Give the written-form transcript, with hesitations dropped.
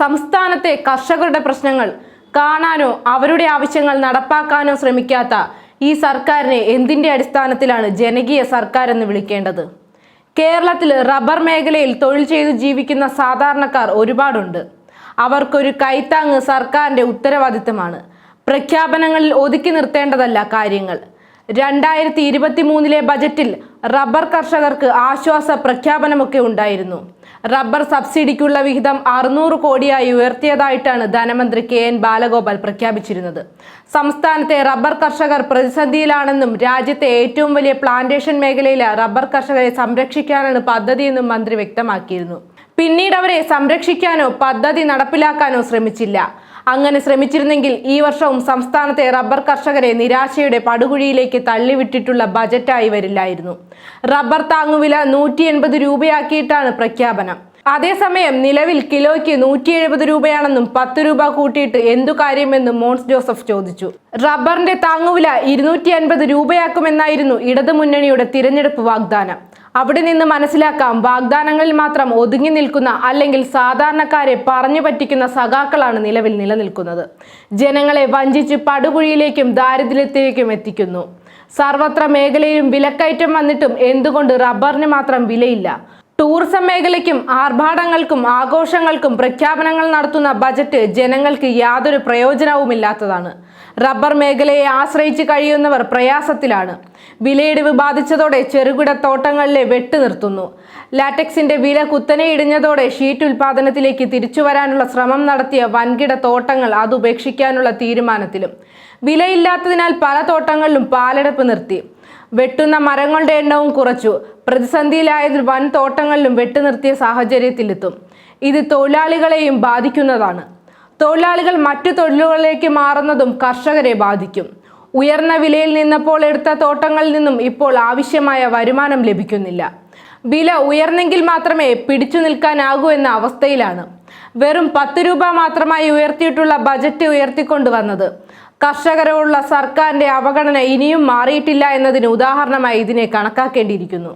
സംസ്ഥാനത്തെ കർഷകരുടെ പ്രശ്നങ്ങൾ കാണാനോ അവരുടെ ആവശ്യങ്ങൾ നടപ്പാക്കാനോ ശ്രമിക്കാത്ത ഈ സർക്കാരിനെ എന്തിന്റെ അടിസ്ഥാനത്തിലാണ് ജനകീയ സർക്കാർ എന്ന് വിളിക്കേണ്ടത്? കേരളത്തിൽ റബ്ബർ മേഖലയിൽ തൊഴിൽ ചെയ്തു ജീവിക്കുന്ന സാധാരണക്കാർ ഒരുപാടുണ്ട്. അവർക്കൊരു കൈത്താങ്ങ് സർക്കാരിന്റെ ഉത്തരവാദിത്തമാണ്. പ്രഖ്യാപനങ്ങളിൽ ഒതുക്കി നിർത്തേണ്ടതല്ല കാര്യങ്ങൾ. 2023 ബജറ്റിൽ റബ്ബർ കർഷകർക്ക് ആശ്വാസ പ്രഖ്യാപനമൊക്കെ ഉണ്ടായിരുന്നു. റബ്ബർ സബ്സിഡിക്കുള്ള വിഹിതം 600 കോടിയായി ഉയർത്തിയതായിട്ടാണ് ധനമന്ത്രി KN ബാലഗോപാൽ പ്രഖ്യാപിച്ചിരുന്നത്. സംസ്ഥാനത്തെ റബ്ബർ കർഷകർ പ്രതിസന്ധിയിലാണെന്നും രാജ്യത്തെ ഏറ്റവും വലിയ പ്ലാന്റേഷൻ മേഖലയിലെ റബ്ബർ കർഷകരെ സംരക്ഷിക്കാനാണ് പദ്ധതിയെന്നും മന്ത്രി വ്യക്തമാക്കിയിരുന്നു. പിന്നീട് അവരെ സംരക്ഷിക്കാനോ പദ്ധതി നടപ്പിലാക്കാനോ ശ്രമിച്ചില്ല. അങ്ങനെ ശ്രമിച്ചിരുന്നെങ്കിൽ ഈ വർഷവും സംസ്ഥാനത്തെ റബ്ബർ കർഷകരെ നിരാശയുടെ പടുകുഴിയിലേക്ക് തള്ളിവിട്ടിട്ടുള്ള ബജറ്റായി വരില്ലായിരുന്നു. റബ്ബർ താങ്ങുവില 180 രൂപയാക്കിയിട്ടാണ് പ്രഖ്യാപനം. അതേസമയം നിലവിൽ കിലോയ്ക്ക് 170 രൂപയാണെന്നും 10 രൂപ കൂട്ടിയിട്ട് എന്തു കാര്യമെന്നും മോൻസ് ജോസഫ് ചോദിച്ചു. റബ്ബറിന്റെ താങ്ങുവില 250 രൂപയാക്കുമെന്നായിരുന്നു ഇടതുമുന്നണിയുടെ തിരഞ്ഞെടുപ്പ് വാഗ്ദാനം. അവിടെ നിന്ന് മനസ്സിലാക്കാം, വാഗ്ദാനങ്ങളിൽ മാത്രം ഒതുങ്ങി നിൽക്കുന്ന അല്ലെങ്കിൽ സാധാരണക്കാരെ പറഞ്ഞു പറ്റിക്കുന്ന സഖാക്കളാണ് നിലവിൽ നിലനിൽക്കുന്നത്. ജനങ്ങളെ വഞ്ചിച്ച് പടുകുഴിയിലേക്കും ദാരിദ്ര്യത്തിലേക്കും എത്തിക്കുന്നു. സർവത്ര മേഖലയിലും വിലക്കയറ്റം വന്നിട്ടും എന്തുകൊണ്ട് റബ്ബറിന് മാത്രം വിലയില്ല? ടൂറിസം മേഖലയ്ക്കും ആർഭാടങ്ങൾക്കും ആഘോഷങ്ങൾക്കും പ്രഖ്യാപനങ്ങൾ നടത്തുന്ന ബജറ്റ് ജനങ്ങൾക്ക് യാതൊരു പ്രയോജനവുമില്ലാത്തതാണ്. റബ്ബർ മേഖലയെ ആശ്രയിച്ച് കഴിയുന്നവർ പ്രയാസത്തിലാണ്. വിലയിടിവ് ബാധിച്ചതോടെ ചെറുകിട തോട്ടങ്ങളിലെ വെട്ട് നിർത്തുന്നു. ലാറ്റക്സിന്റെ വില കുത്തനെ ഇടിഞ്ഞതോടെ ഷീറ്റ് ഉൽപാദനത്തിലേക്ക് തിരിച്ചുവരാനുള്ള ശ്രമം നടത്തിയ വൻകിട തോട്ടങ്ങൾ അത് ഉപേക്ഷിക്കാനുള്ള തീരുമാനത്തിലും. വിലയില്ലാത്തതിനാൽ പല തോട്ടങ്ങളിലും പാലെടുപ്പ് നിർത്തി. വെട്ടുന്ന മരങ്ങളുടെ എണ്ണവും കുറച്ചു. പ്രതിസന്ധിയിലായതിൽ വൻ തോട്ടങ്ങളിലും വെട്ടുനിർത്തിയ സാഹചര്യത്തിലെത്തും. ഇത് തൊഴിലാളികളെയും ബാധിക്കുന്നതാണ്. തൊഴിലാളികൾ മറ്റു തൊഴിലുകളിലേക്ക് മാറുന്നതും കർഷകരെ ബാധിക്കും. ഉയർന്ന വിലയിൽ നിന്നപ്പോൾ എടുത്ത തോട്ടങ്ങളിൽ നിന്നും ഇപ്പോൾ ആവശ്യമായ വരുമാനം ലഭിക്കുന്നില്ല. വില ഉയർന്നെങ്കിൽ മാത്രമേ പിടിച്ചു നിൽക്കാനാകൂ എന്ന അവസ്ഥയിലാണ്. വെറും 10 രൂപ മാത്രമായി ഉയർത്തിയിട്ടുള്ള ബജറ്റ് ഉയർത്തിക്കൊണ്ടുവന്നത്. കർഷകരോടുള്ള സർക്കാരിന്റെ അവഗണന ഇനിയും മാറിയിട്ടില്ല എന്നതിന് ഉദാഹരണമായി ഇതിനെ കണക്കാക്കേണ്ടിയിരിക്കുന്നു.